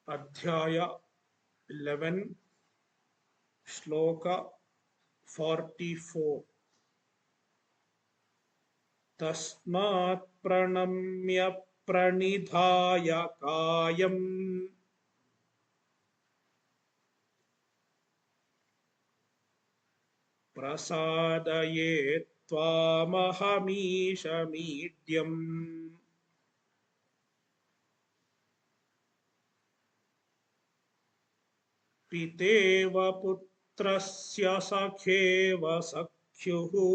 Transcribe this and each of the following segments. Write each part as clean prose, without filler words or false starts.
Adhyaya 11, Shloka 44. Tasmat pranamya pranidhaya kayam prasadaye tvamahamisha medyam piteva putrasya sakheva sakhyuhu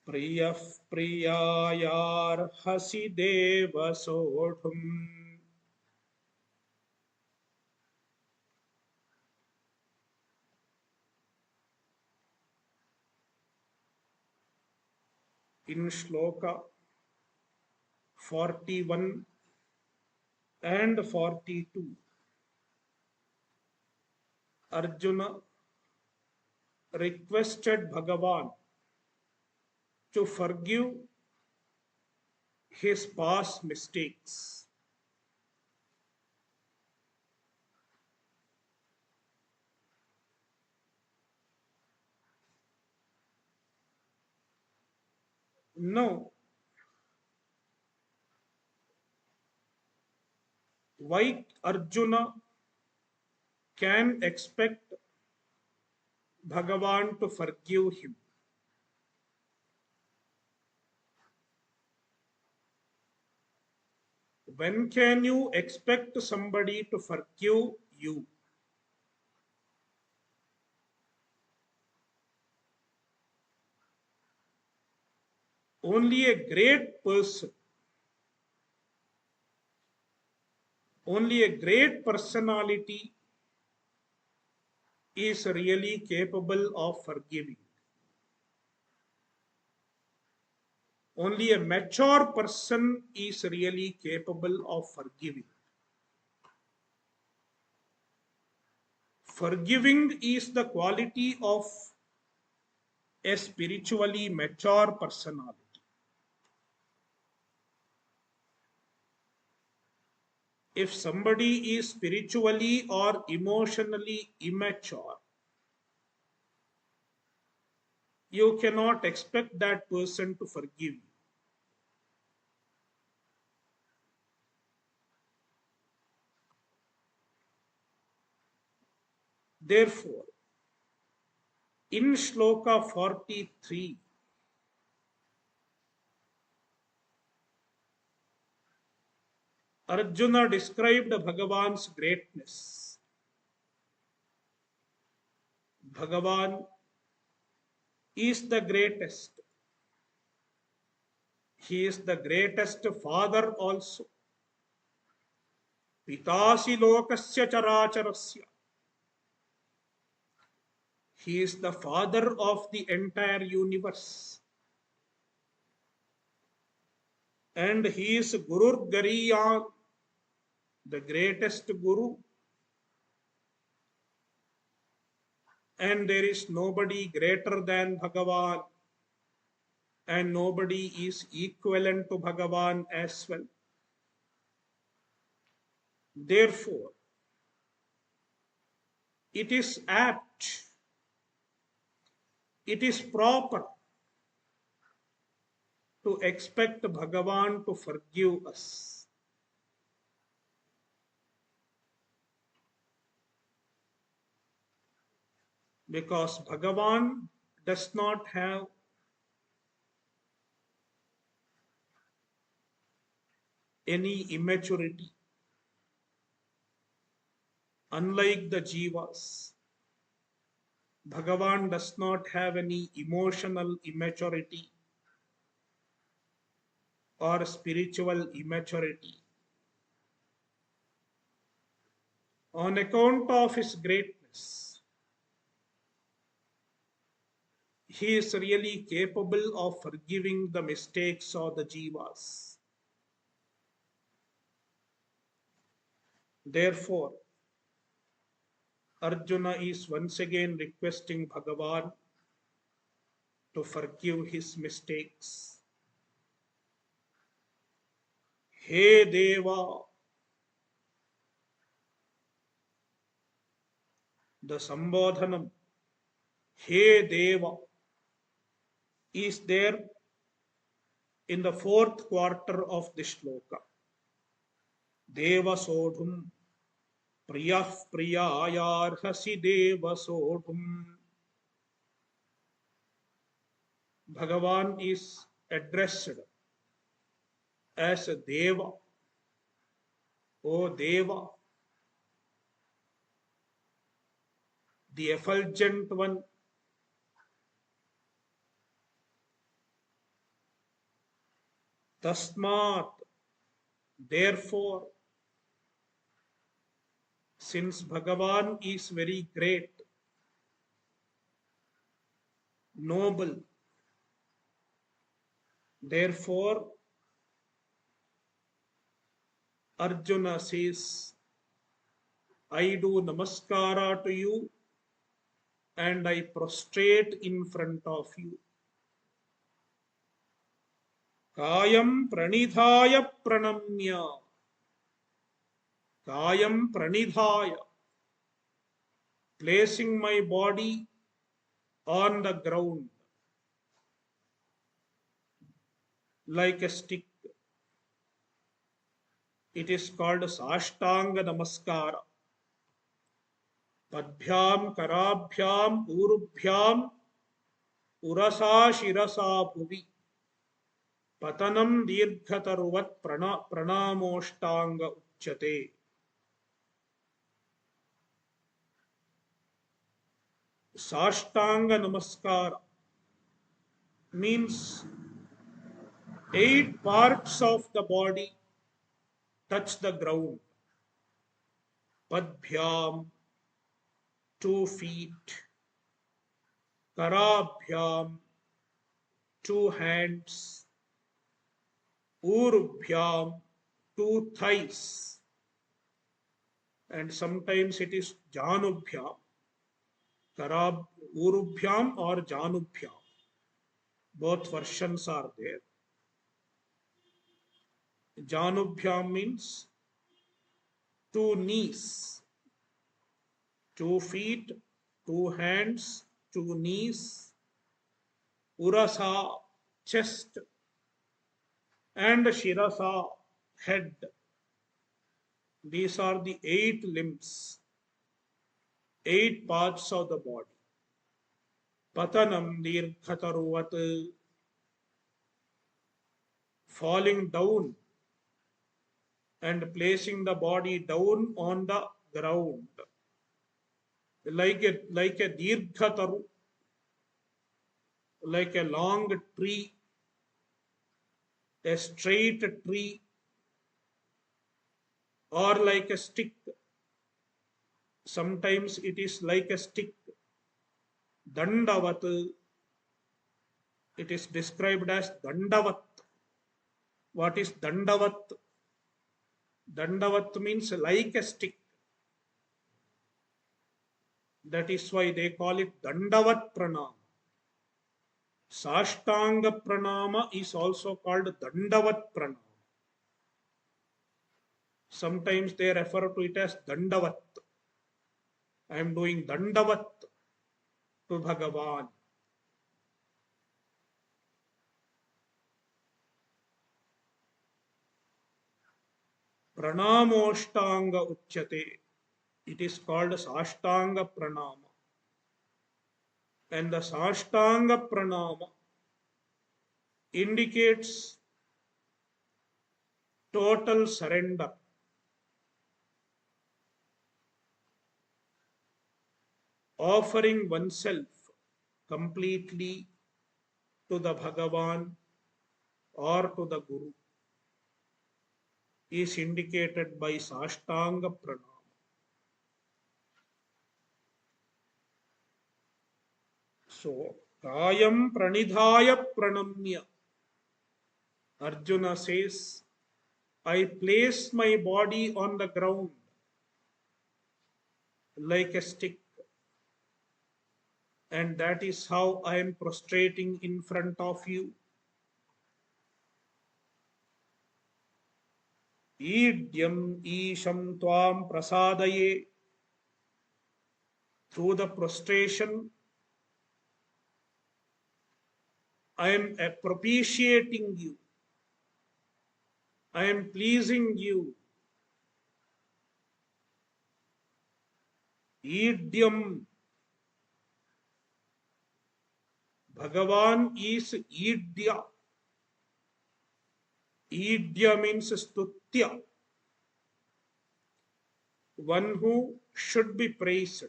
priyah priyayarhasi deva sodhum. In Shloka 41 and 42, Arjuna requested Bhagavan to forgive his past mistakes. Now, why Arjuna can expect Bhagavan to forgive him? When can you expect somebody to forgive you? Only a great person, only a great personality is really capable of forgiving. Only a mature person is really capable of forgiving. Forgiving is the quality of a spiritually mature personality. If somebody is spiritually or emotionally immature, you cannot expect that person to forgive you. Therefore, in Shloka 43, Arjuna described Bhagavan's greatness. Bhagavan is the greatest. He is the greatest father also. Pitasi lokasya characharasya. He is the father of the entire universe. And he is Gurur Gariyan, the greatest Guru. And there is nobody greater than Bhagavan. And nobody is equivalent to Bhagavan as well. Therefore, it is apt, it is proper to expect Bhagavan to forgive us. Because Bhagavan does not have any immaturity. Unlike the Jivas, Bhagavan does not have any emotional immaturity or spiritual immaturity. On account of his greatness, he is really capable of forgiving the mistakes of the Jivas. Therefore, Arjuna is once again requesting Bhagavan to forgive his mistakes. He Deva, the Sambodhanam, He Deva, is there in the fourth quarter of this shloka. Deva Sodhum, Priyah Priyayarhasi Deva Sodhum. Bhagavan is addressed as a Deva. O Deva, the effulgent one, Tasmat, therefore, since Bhagavan is very great, noble, therefore, Arjuna says, I do namaskara to you and I prostrate in front of you. Kayam pranidhaya pranamya. Kayam pranidhaya. Placing my body on the ground like a stick. It is called Sashtanga Namaskara. Padbhyam, Karabhyam, Urubhyam, Urasa Shirasa Bhuvi. Patanam Dirghataruvat Pranamoshtanga Uchyate. Sashtanga Namaskara means 8 parts of the body touch the ground. Padbhyam, 2 feet. Karabhyam, 2 hands. Urubhyam, 2 thighs. And sometimes it is Janubhyam. Urubhyam or Janubhyam. Both versions are there. Janubhyam means 2 knees, 2 feet, 2 hands, 2 knees, Urasa, chest, and Shirasa, head. These are the 8 limbs, 8 parts of the body. Patanam Dirghataruvat, falling down and placing the body down on the ground. Like a Dirghataru, like a long tree, a straight tree, or like a stick. Sometimes it is like a stick. Dandavat, it is described as Dandavat. What is Dandavat? Dandavat means like a stick. That is why they call it Dandavat Pranama. Sashtanga Pranama is also called Dandavat Pranama. Sometimes they refer to it as Dandavat. I am doing Dandavat to Bhagavan. Pranamoshtanga Uchyate. It is called Sashtanga Pranama. And the Sashtanga Pranama indicates total surrender. Offering oneself completely to the Bhagavan or to the Guru is indicated by Sashtanga Pranama. So, Kayam Pranidhaya Pranamya. Arjuna says, I place my body on the ground like a stick, and that is how I am prostrating in front of you. Idyam isham tvam prasadaye. Through the prostration, I am propitiating you. I am pleasing you. Idyam. Bhagavan is Idya. Idya means Stutya. One who should be praised.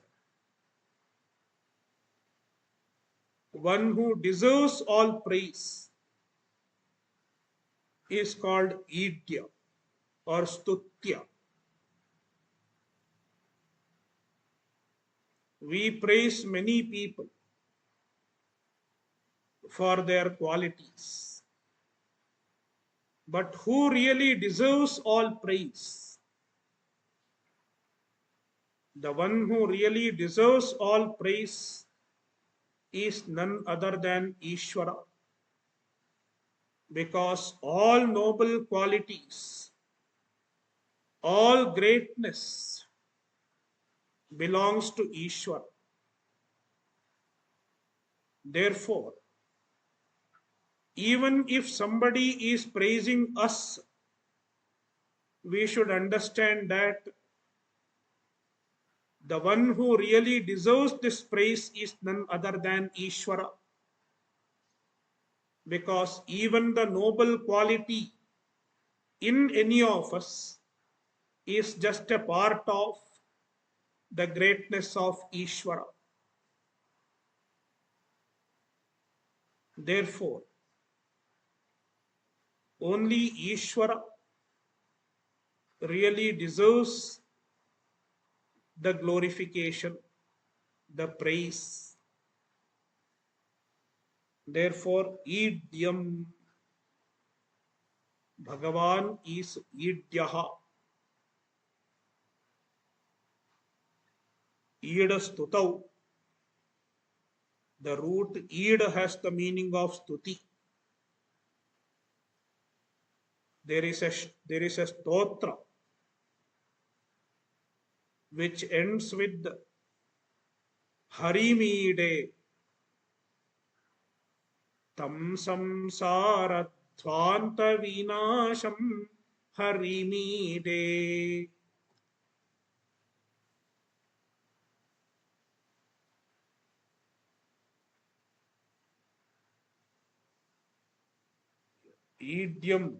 One who deserves all praise is called Idya or Stutya. We praise many people for their qualities. But who really deserves all praise? The one who really deserves all praise is none other than Ishvara. Because all noble qualities, all greatness belongs to Ishvara. Therefore, even if somebody is praising us, we should understand that the one who really deserves this praise is none other than Ishvara. Because even the noble quality in any of us is just a part of the greatness of Ishvara. Therefore, only Ishvara really deserves the glorification, the praise. Therefore, Idyam, Bhagavan is Idyaha. Ida Stutau. The root Id has the meaning of Stuti. There is a stotra which ends with Harimide tam samsara dhvanta vinasham Harimide. Idyam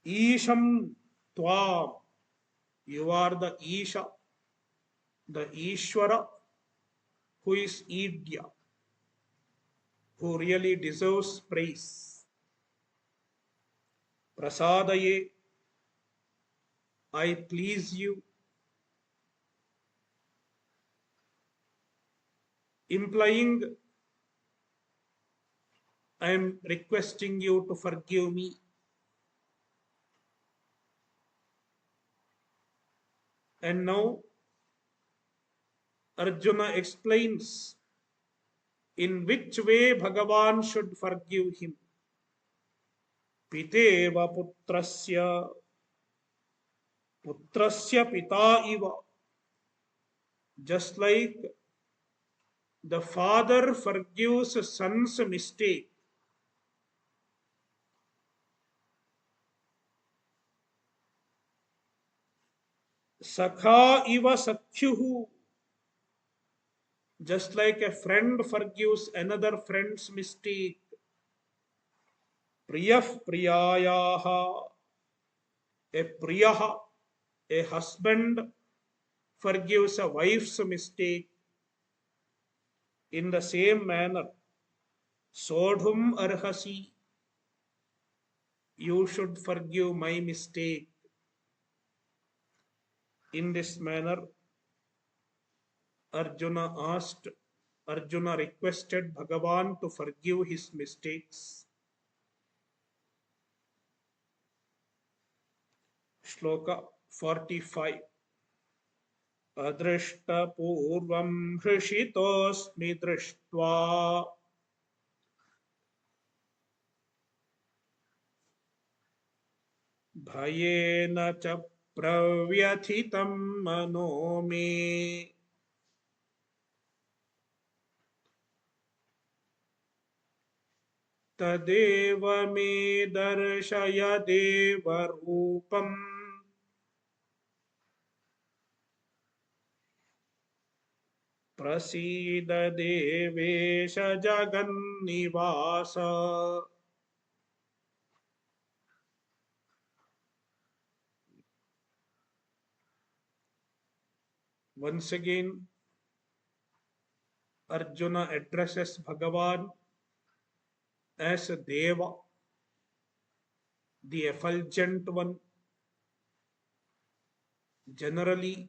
Isham Tvam. You are the Isha, the Ishvara, who is Idya, who really deserves praise. Prasadaye, I please you, implying I am requesting you to forgive me. And now Arjuna explains in which way Bhagavan should forgive him. Piteva putrasya pita iva. Just like the father forgives a son's mistake, Sakha iva sakyuhu. Just like a friend forgives another friend's mistake, Priyah Priyayaha, a Priyaha, a husband forgives a wife's mistake. In the same manner, Sodhum Arhasi, you should forgive my mistake. In this manner, Arjuna requested Bhagavan to forgive his mistakes. Shloka 45. Adrishtaपूर्वं हृषितोऽस्मि दृष्ट्वा भयेन च प्रव्यथितं मनो मे तदेव मे दर्शय देवरूपम् प्रसीद देवेश जगन्निवास. Once again, Arjuna addresses Bhagavan as Deva, the effulgent one. Generally,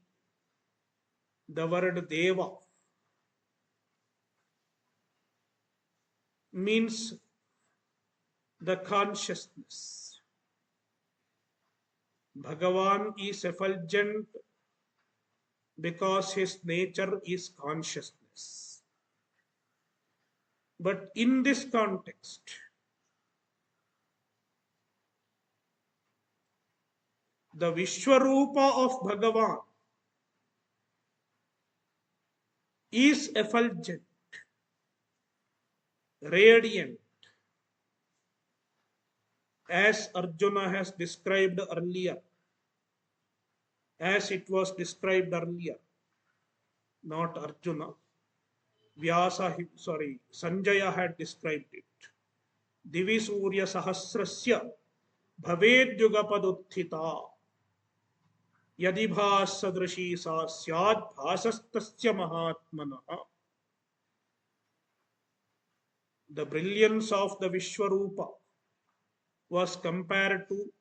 the word Deva means the consciousness. Bhagavan is effulgent because his nature is consciousness. But in this context, the Vishwarupa of Bhagavan is effulgent, radiant, as Arjuna has described earlier, as it was described earlier, not Arjuna. Sanjaya had described it. Divi Surya Sahasrasya Bhavedyugapaduttita Yadi Bhasadrishi Sa Syad Bhasastasya Mahatmanaha. The brilliance of the Vishwarupa was compared to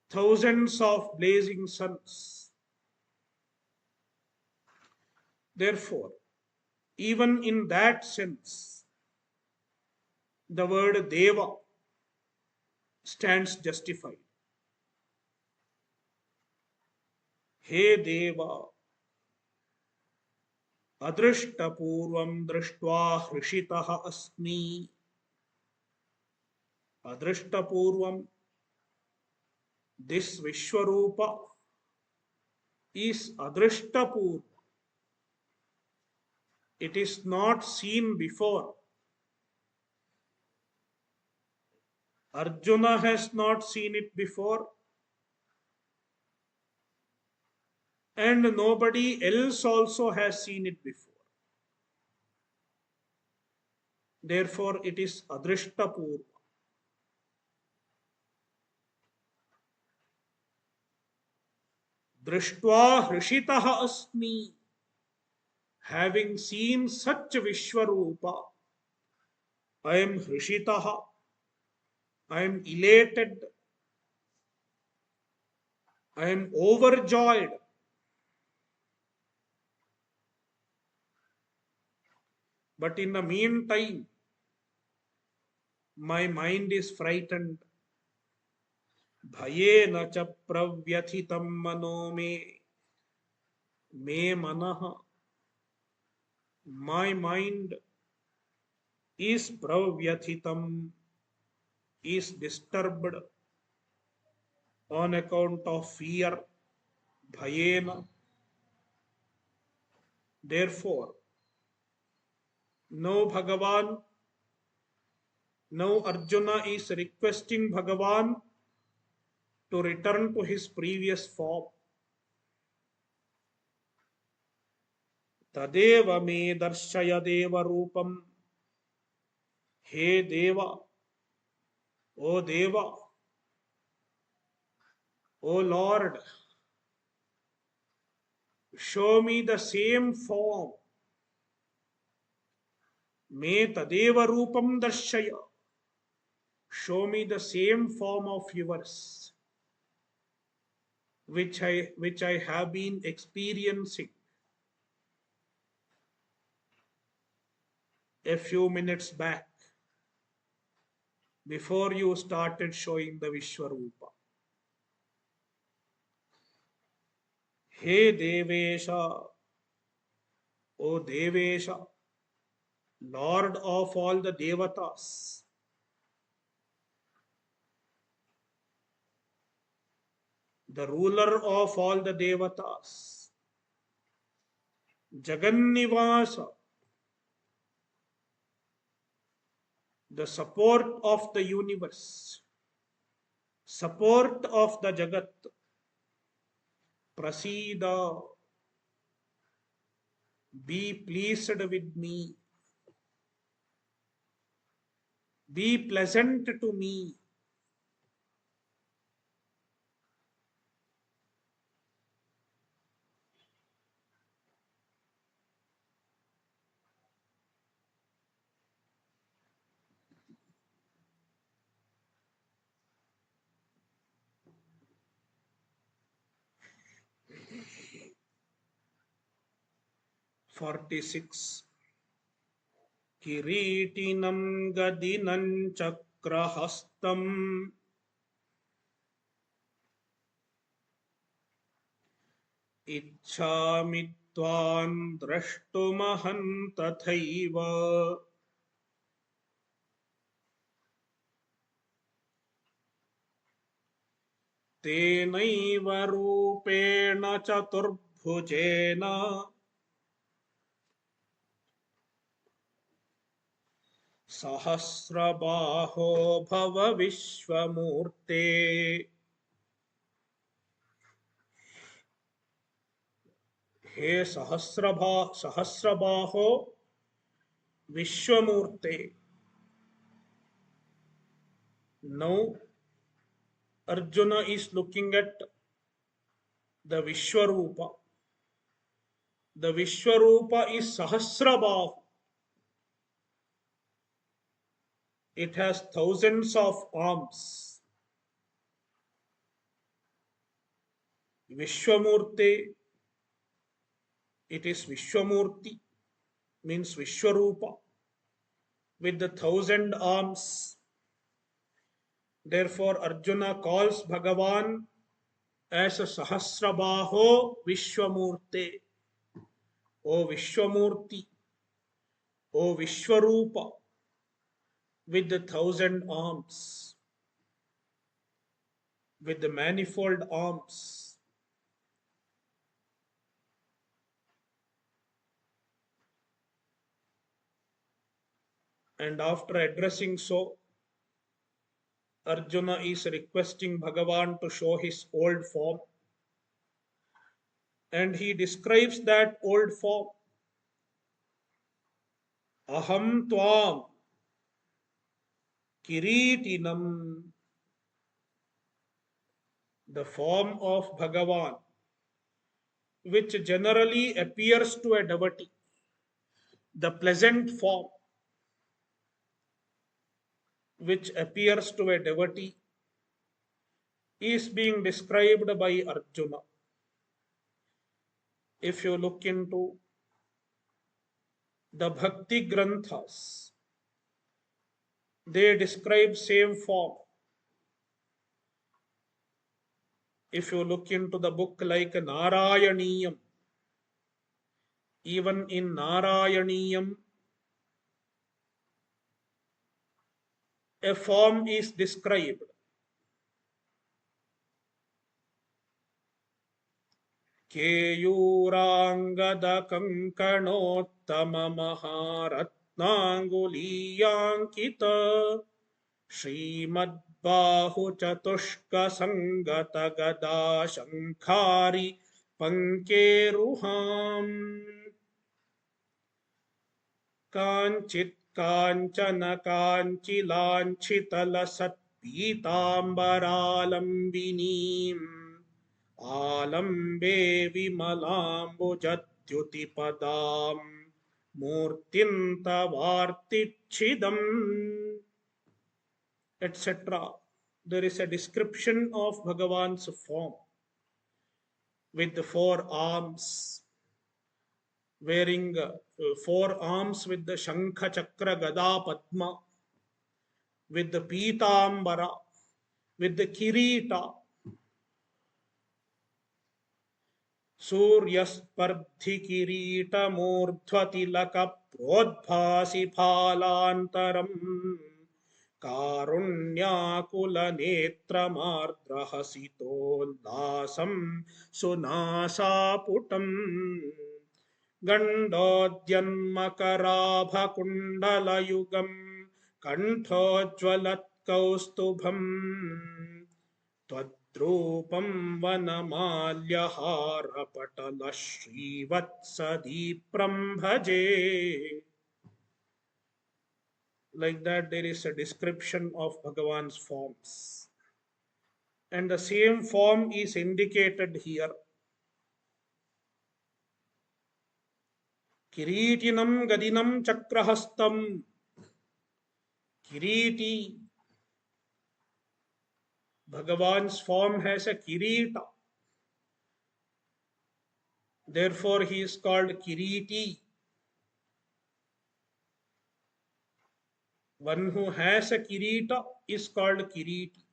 thousands of blazing suns. Therefore, even in that sense, the word Deva stands justified. He Deva, Adrishtapurvam Drishtva Hrishitaha Asmi. Adrishtapurvam, this Vishwarupa is Adrishtapurva. It is not seen before. Arjuna has not seen it before, and nobody else also has seen it before. Therefore, it is Adrishtapurva. Drishtva Hrishitaha Asmi. Having seen such Vishwarupa, I am Hrishitaha. I am elated. I am overjoyed. But in the meantime, my mind is frightened. Bhayena cha pravyathitam mano me manaha. My mind is pravyathitam, is disturbed on account of fear. Bhayena. Therefore, now Bhagavan, now Arjuna is requesting Bhagavan to return to his previous form. Tadeva me darshaya deva rupam. He Deva, O Deva, O Lord, show me the same form. Me tadeva rupam darshaya. Show me the same form of yours, which I have been experiencing a few minutes back, before you started showing the Vishwarupa. He Devesha, O Devesha, Lord of all the Devatas, the ruler of all the devatas, Jagannivasa, the support of the universe, support of the Jagat, Prasida, be pleased with me, be pleasant to me. "46. Kiritinam gadinam chakrahastam ichchami tvan drashtumaham tathaiva tenaiva rupena chaturbhujena सहस्रबाहो भव विश्वमूर्ते." हे सहस्रबाहो Vishwamurte. Now Arjuna is looking at the Vishwarupa. The Vishwarupa is Sahasrabahu. It has thousands of arms. Vishwamurte, it is Vishwamurti, means Vishwarupa, with the 1,000 arms. Therefore, Arjuna calls Bhagavan as a Sahasrabaho Vishwamurte. O Vishwamurti, O Vishwarupa, with the 1,000 arms, with the manifold arms. And after addressing so, Arjuna is requesting Bhagavan to show his old form. And he describes that old form. Aham tvam kiritinam. The form of Bhagavan, which generally appears to a devotee. The pleasant form, which appears to a devotee, is being described by Arjuna. If you look into the Bhakti Granthas, they describe same form. If you look into the book like Narayaniyam, even in Narayaniyam, a form is described. Keyurangada kankanottama maharatnanguliyankita Srimad Bahu Chatushka Sangata Gada Shankhari Pankeruham Kanchit Kanchana Kanchilanchitalasat Pitambaralambiniim Alambe Vimalambujathyutipadam Murtintavartichidam, etc. There is a description of Bhagavan's form with the 4 arms, wearing 4 arms with the Shankha Chakra Gada Padma, with the Pitambara, with the Kirita. Suryaspardhi Kirita Murdhvatilaka Prodbhasi Phalantaram कारुण्याकुलनेत्रमार्द्रहसितोल्लासं सुनासापुटम् गण्डोद्यन्मकराभकुण्डलयुगं कण्ठोज्ज्वलत्कौस्तुभम् त्वद्रूपं वनमाल्यहारपटलः श्रीवत्सदीप्रं भजे. Like that, there is a description of Bhagavan's forms. And the same form is indicated here. Kiritinam Gadinam Chakrahastam. Kiriti. Bhagavan's form has a kirita. Therefore, he is called Kiriti. One who has a kirita is called Kiriti.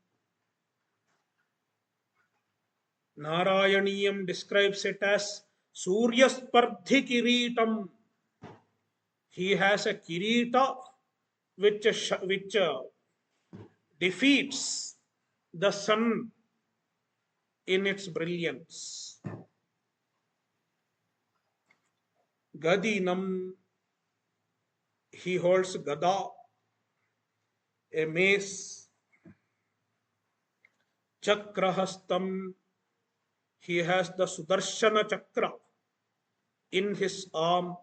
Narayaniyam describes it as Suryaspardhi Kiritam. He has a kirita which defeats the sun in its brilliance. Gadinam, he holds gada, a mace. Chakrahastam, he has the Sudarshana chakra in his arm.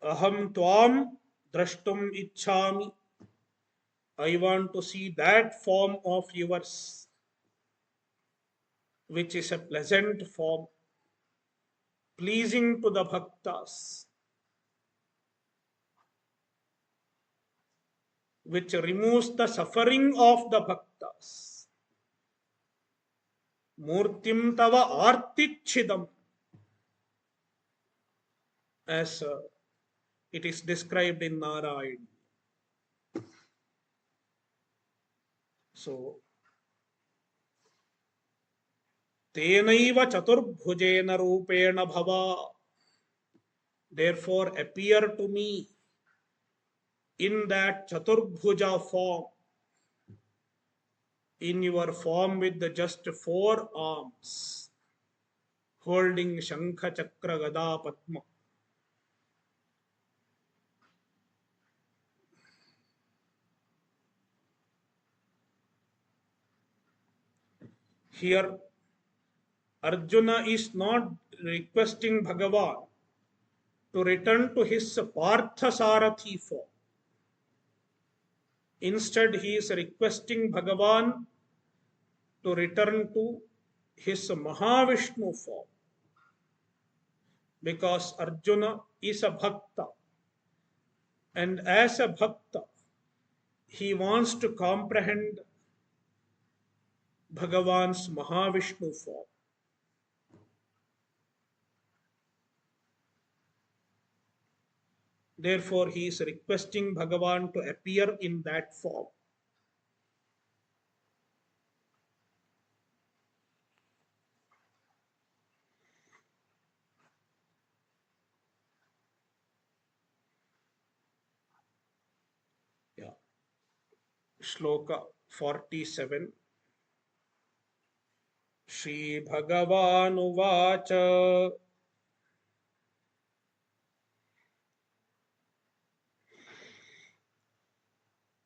Aham tvam drashtum ichhami. I want to see that form of yours, which is a pleasant form, pleasing to the bhaktas, which removes the suffering of the bhaktas. Murtim tava artichidam, as it is described in Narayana. So, tenaiva chaturbhujena rupena bhava. Therefore, appear to me in that chaturbhuja form, in your form with the just 4 arms, holding Shankha Chakra Gada Padma. Here, Arjuna is not requesting Bhagavan to return to his Parthasarathi form. Instead, he is requesting Bhagavan to return to his Mahavishnu form. Because Arjuna is a bhakta. And as a bhakta, he wants to comprehend Bhagavan's Mahavishnu form. Therefore, he is requesting Bhagavan to appear in that form. Yeah. Shloka 47. Shri Bhagavan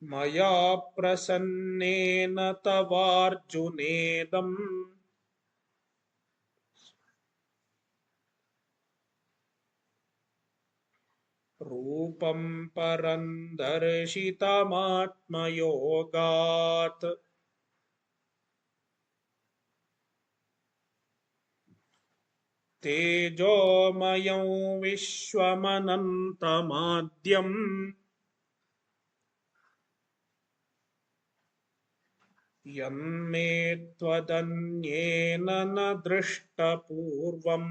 Maya prasannena tavarjunedam Rupam parandarshitam Tejomayam Vishwamanantamadyam Yanme Twadanyena na Drishta-purvam.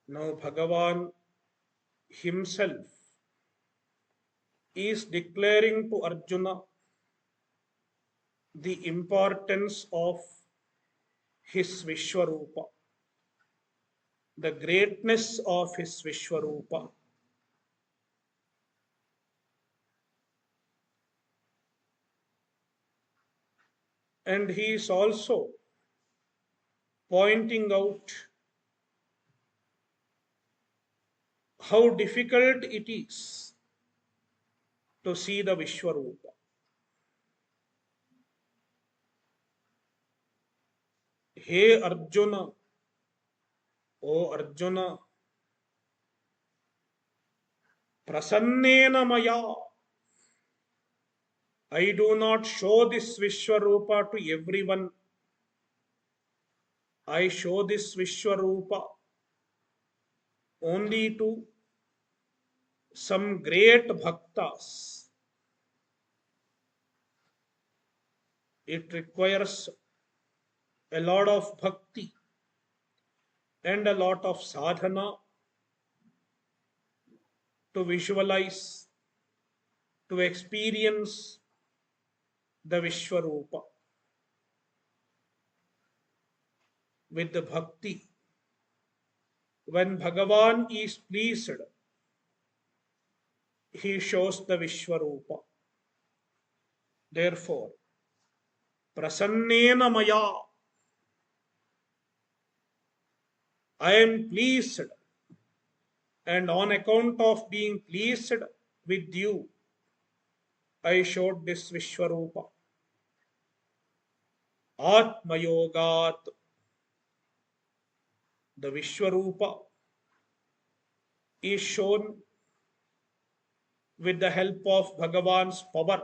Now Bhagavan himself is declaring to Arjuna the importance of his Vishwarupa, the greatness of his Vishwarupa. And he is also pointing out how difficult it is to see the Vishwarupa. Hey Arjuna, O Arjuna, prasannena maya. I do not show this Vishwarupa to everyone. I show this Vishwarupa only to some great bhaktas. It requires a lot of bhakti and a lot of sadhana to visualize, to experience the Vishwarupa with the bhakti. When Bhagavan is pleased, he shows the Vishwarupa. Therefore, prasannena maya, I am pleased, and on account of being pleased with you, I showed this Vishwarupa. Atmayogat, the Vishwarupa is shown with the help of Bhagavan's power.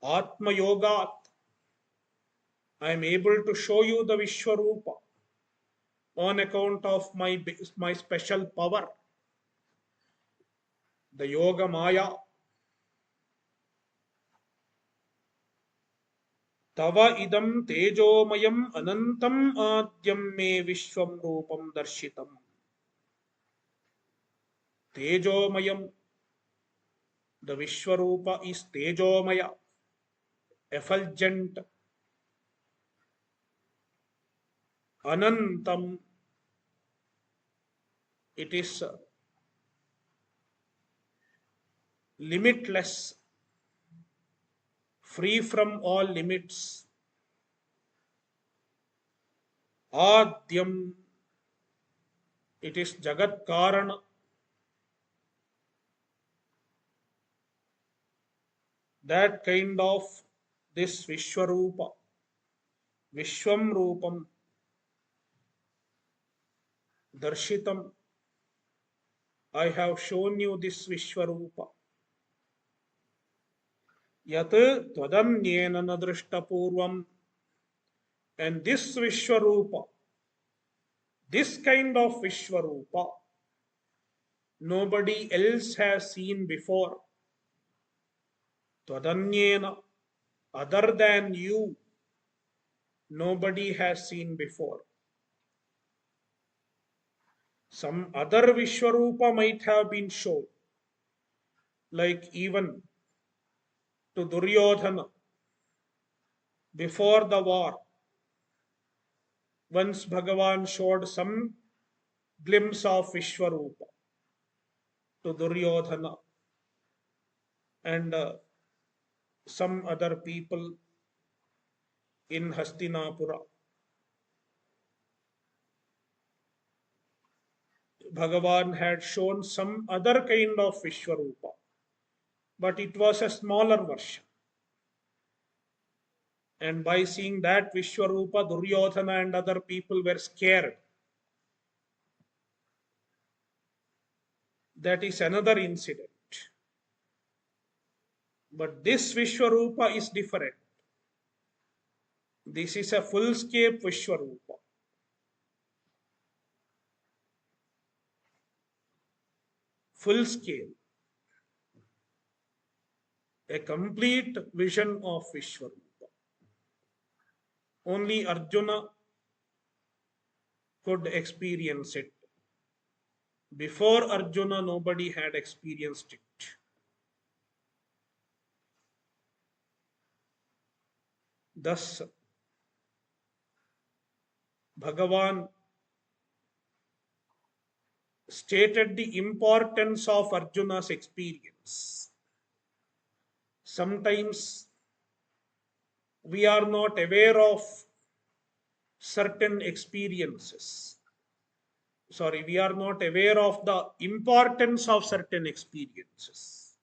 Atmayogat, I am able to show you the Vishwarupa on account of my special power, the Yoga Maya. Tava idam tejomayam anantam adyam me vishwam rupam darshitam. Tejomayam, the Vishwarupa is tejomaya, effulgent. Anantam, it is limitless, free from all limits. Adyam, it is Jagat Karana. That kind of this Vishwarupa, Vishwam Rupam, Darshitam, I have shown you this Vishwarupa. Yat Twadanyena Nadrishta Purvam, and this Vishwarupa, this kind of Vishwarupa, nobody else has seen before. Twadanyena, other than you, nobody has seen before. Some other Vishwarupa might have been shown, like even to Duryodhana before the war. Once Bhagavan showed some glimpse of Vishwarupa to Duryodhana and some other people in Hastinapura. Bhagavan had shown some other kind of Vishwarupa, but it was a smaller version. And by seeing that Vishwarupa, Duryodhana and other people were scared. That is another incident. But this Vishwarupa is different. This is a full-scale Vishwarupa. Full scale. A complete vision of Vishwarupa. Only Arjuna could experience it. Before Arjuna, nobody had experienced it. Thus, Bhagavan stated the importance of Arjuna's experience. Sometimes we are not aware of certain experiences. Sorry, we are not aware of the importance of certain experiences.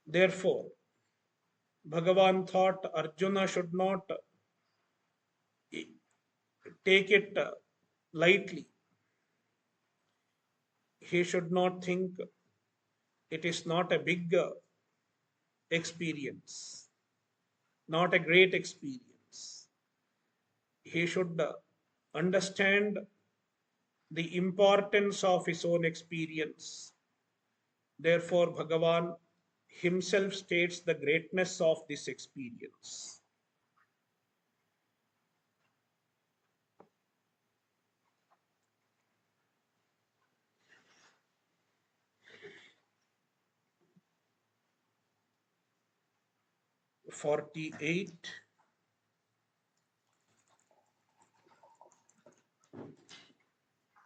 Therefore, Bhagavan thought Arjuna should not take it lightly. He should not think it is not a big experience, not a great experience. He should understand the importance of his own experience. Therefore, Bhagavan himself states the greatness of this experience. '48.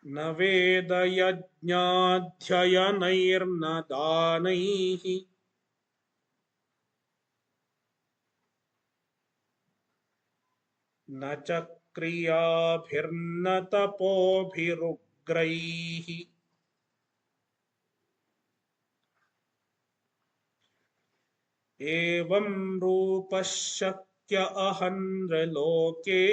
न वेदयज्ञाध्ययनैर्न दानैः न च क्रियाभिर्न तपोभिरुग्रैः एवं रूपः शक्य अहन्नृलोके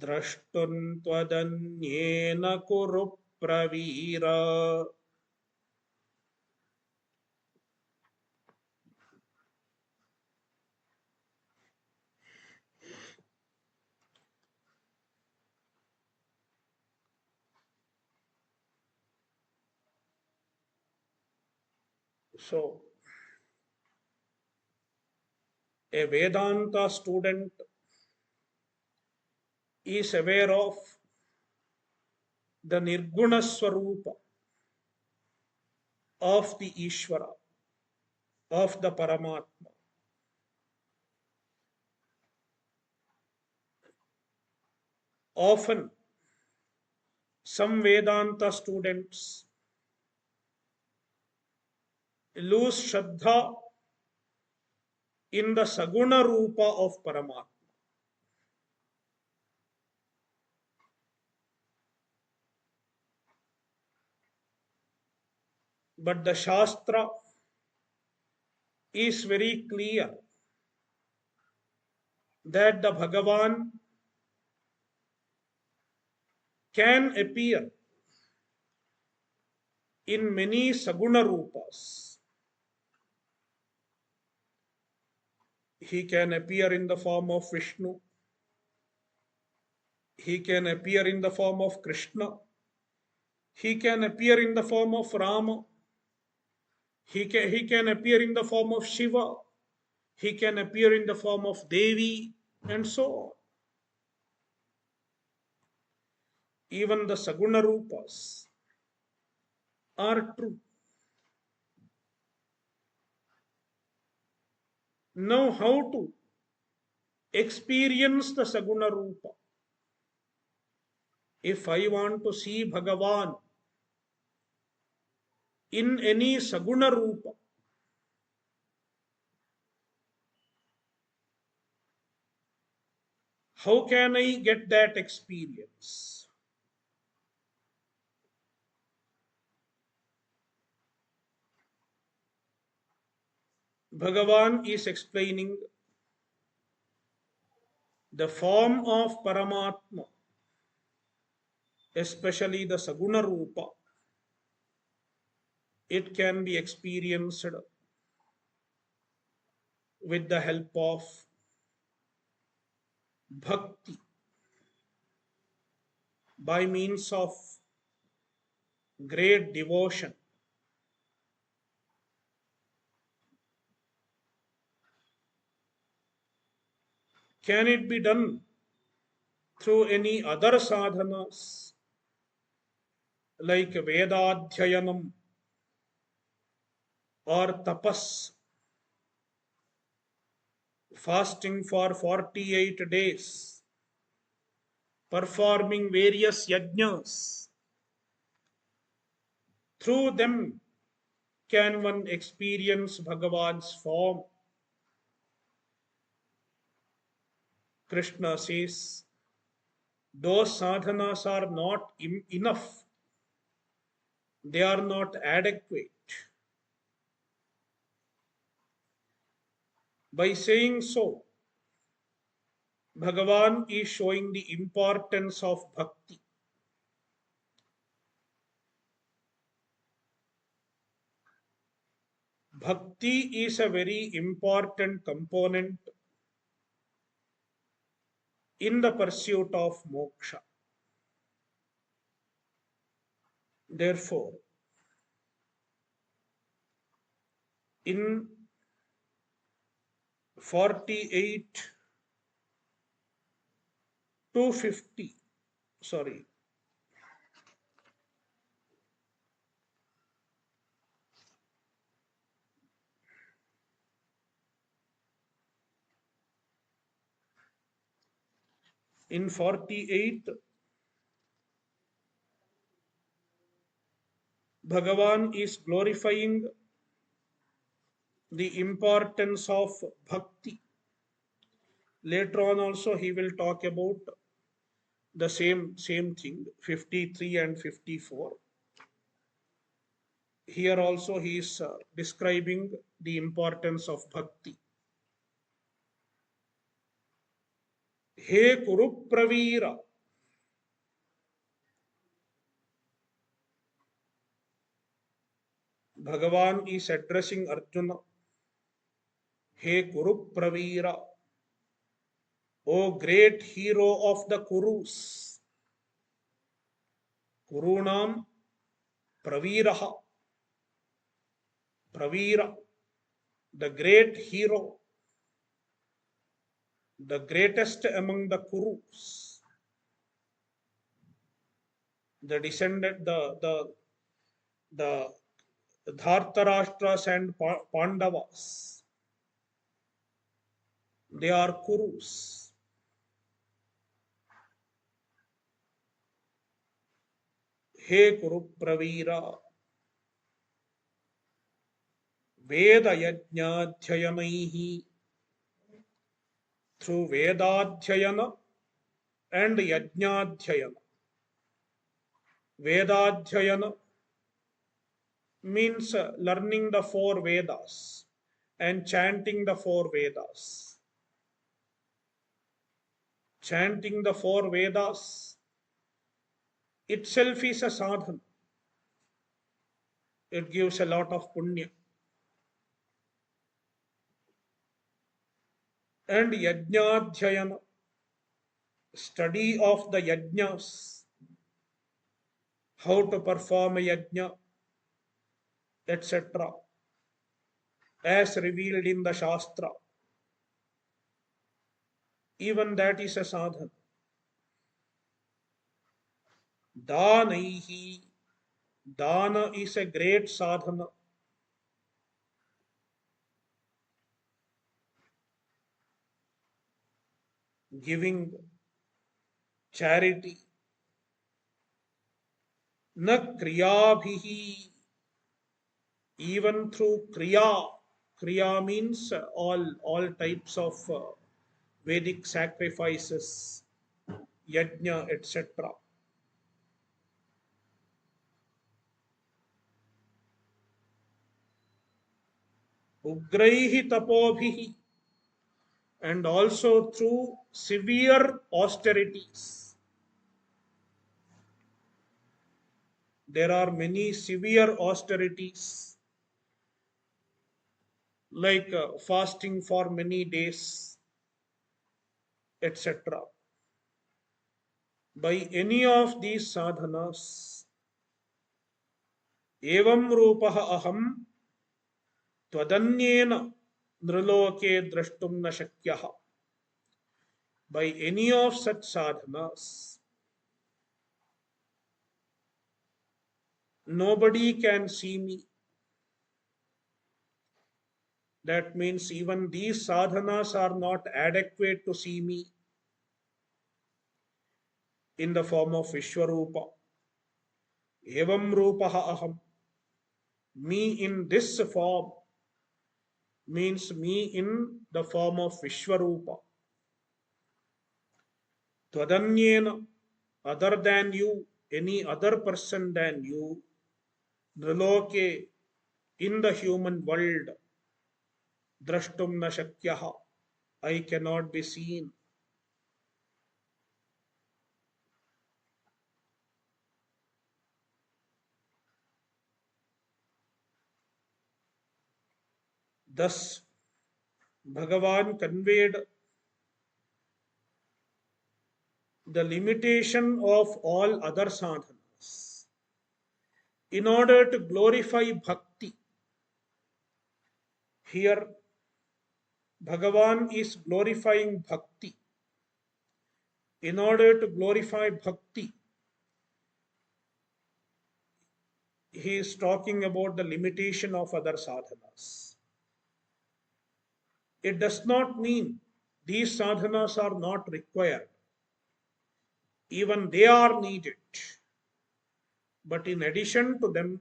द्रष्टुं त्वदन्येन कुरु Pravir. So, a Vedanta student is aware of the Nirguna Swarupa of the Ishvara, of the Paramatma. Often, some Vedanta students lose Shraddha in the Saguna Rupa of Paramatma. But the Shastra is very clear that the Bhagavan can appear in many Saguna Rupas. He can appear in the form of Vishnu. He can appear in the form of Krishna. He can appear in the form of Rama. He can appear in the form of Shiva. He can appear in the form of Devi, and so on. Even the Saguna Rupas are true. Now, how to experience the Saguna Rupa? If I want to see Bhagavan in any Saguna Rupa, how can I get that experience? Bhagavan is explaining the form of Paramatma, especially the Saguna Rupa. It can be experienced with the help of bhakti, by means of great devotion. Can it be done through any other sadhanas like Vedadhyayanam or tapas, fasting for 48 days, performing various yajnas? Through them can one experience Bhagavan's form? Krishna says, those sadhanas are not enough, they are not adequate. By saying so, Bhagavan is showing the importance of bhakti. Bhakti is a very important component in the pursuit of moksha. Therefore, in 48 to 50, sorry, in 48, Bhagavan is glorifying the importance of bhakti. Later on also he will talk about the same thing, 53 and 54. Here also he is describing the importance of bhakti. He Kuru Pravira. Bhagavan is addressing Arjuna. He Kuru Pravira. O great hero of the Kurus. Kurunam Praviraha. Pravira. The great hero. The greatest among the Kurus. The descendant, the Dhartarashtras and Pandavas. They are Kurus. He Kuru Pravira. Veda Yajnadhyayanaihi. Through Vedadhyayana and Yajnadhyayana. Vedadhyayana means learning the 4 Vedas and chanting the 4 Vedas. Chanting the 4 Vedas itself is a sadhana. It gives a lot of punya. And Yajnadhyayana, study of the yajnas, how to perform a yajna, etc., as revealed in the Shastra. Even that is a sadhana. Danaihi, dana is a great sadhana. Giving charity. Na kriyabhihi, even through kriya. Kriya means all types of Vedic sacrifices, yajna, etc. Ugraihi tapobhihi, and also through severe austerities. There are many severe austerities like fasting for many days, etc. By any of these sadhanas, evam rupaha aham twadanyena nriloke drashtum na shakyaha. by any of such sadhanas. Nobody can see me. That means even these sadhanas are not adequate to see me in the form of Vishwarupa. Evam rupaha aham. Me in this form means me in the form of Vishwarupa. Twadanyena, other than you, any other person than you, Nriloke, in the human world, drashtum na shakyaha, I cannot be seen. Thus, Bhagavan conveyed the limitation of all other sadhanas in order to glorify bhakti. Here, Bhagavan is glorifying bhakti. In order to glorify bhakti, he is talking about the limitation of other sadhanas. It does not mean these sadhanas are not required. Even they are needed. But in addition to them,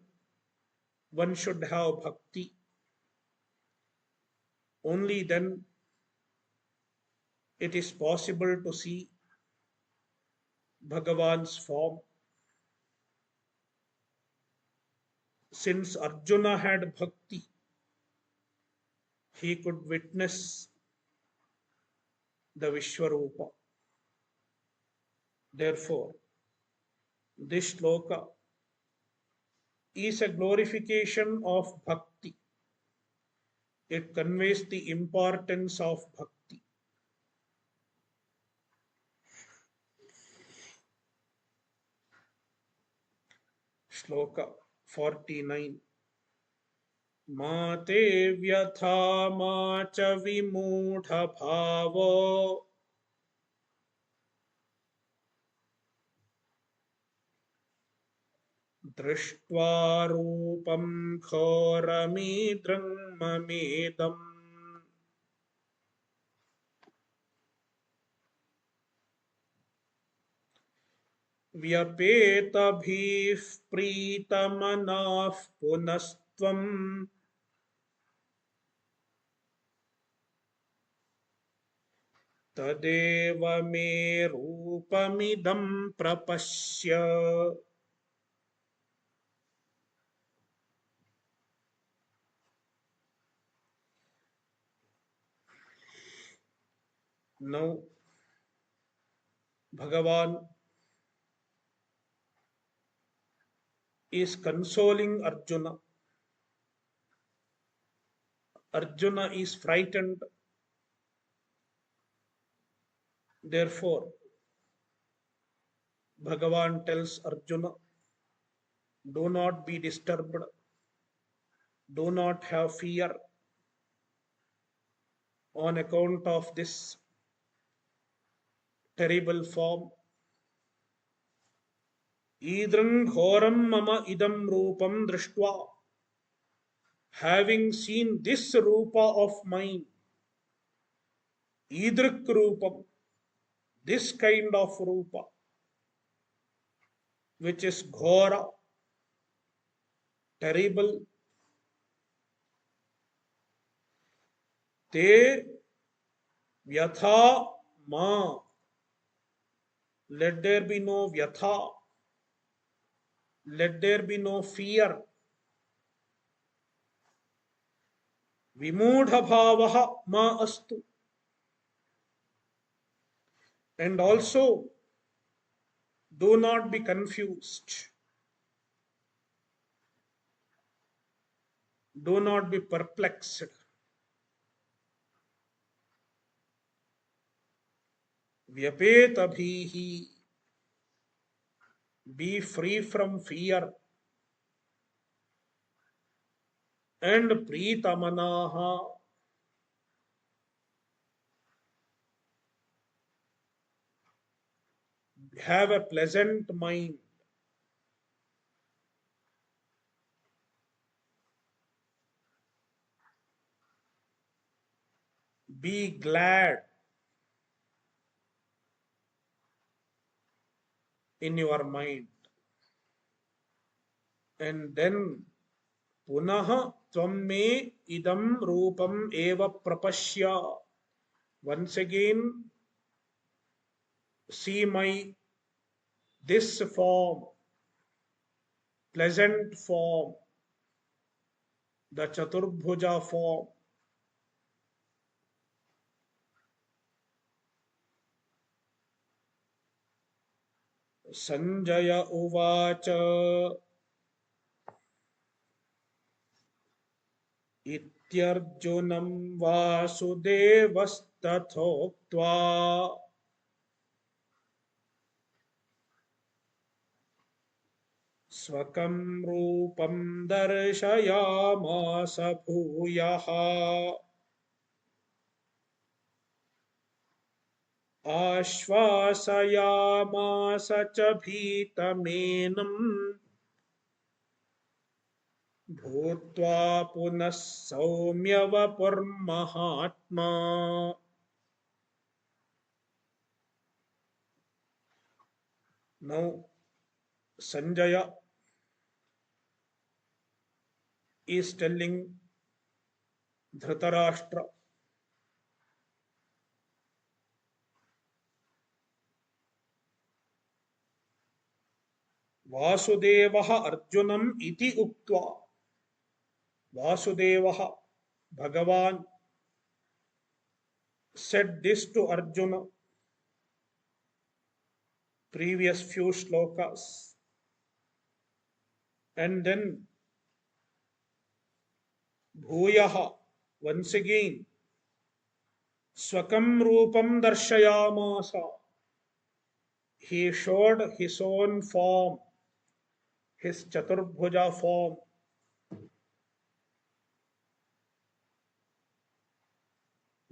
one should have bhakti. Only then it is possible to see Bhagavan's form. Since Arjuna had bhakti, he could witness the Vishwarupa. Therefore, this shloka is a glorification of bhakti. It conveys the importance of bhakti. Shloka 49. Ma te vyatha ma cha vimudha bhavo दृष्ट्वा रूपं घोरमीद्रं ममेदम् व्यपेतभिः प्रीतमनाः पुनस्त्वं तदेव मे रूपमिदं प्रपश्य. Now, Bhagavan is consoling Arjuna. Arjuna is frightened. Therefore, Bhagavan tells Arjuna, do not be disturbed. Do not have fear on account of this terrible form. Idrang ghoram mama idam rupam drishtva. Having seen this rupa of mine, idrik rupam, this kind of rupa, which is ghora, terrible, te vyatha ma. Let there be no vyatha. Let there be no fear. Vimudha bhavaha ma astu. And also, do not be confused. Do not be perplexed. Vyapet be free from fear. And pritamanaha, have a pleasant mind, be glad in your mind, and then Punaha tvam me idam rupam eva prapashya. Once again, see my this form, pleasant form, the Chaturbhuja form. Sanjaya Uvacha Ityarjunam Vasudevastathoktva Swakam Rupam Darshayamasa Bhuyaha Ashvasayamasa cha bhitamenam Bhutva punas saumyavapurmahatma. Now Sanjaya is telling Dhritarashtra, Vasudevaha Arjunam iti uktva. Vasudevaha, Bhagavan, said this to Arjuna, previous few shlokas. And then Bhuyaha, once again, Swakam Rupam Darshayamasa. He showed his own form, his Chaturbhuja form.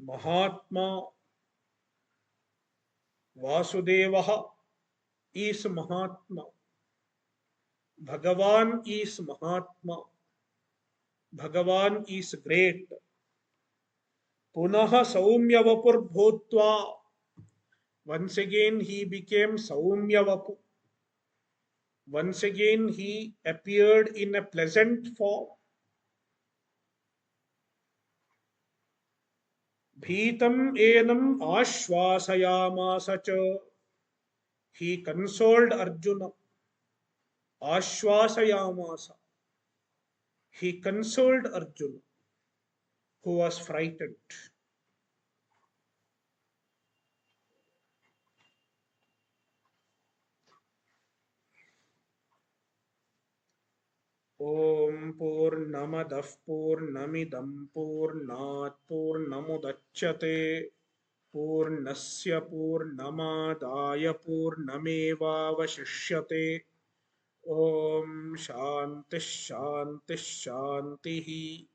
Mahatma Vasudevaha is Mahatma. Bhagavan is Mahatma. Bhagavan is great. Punaha Saumyavapur Bhutva. Once again he became Saumyavapu. Once again he appeared in a pleasant form. Bhitam enam ashvasayamasa cha. He consoled Arjuna. Ashvasayamasa. He consoled Arjuna, who was frightened. Om Purnamadah Purnamidam Purnat Purnamudachyate Purnasya Purnamadaya Purnameva Vashishyate. Om Shanti Shanti Shanti.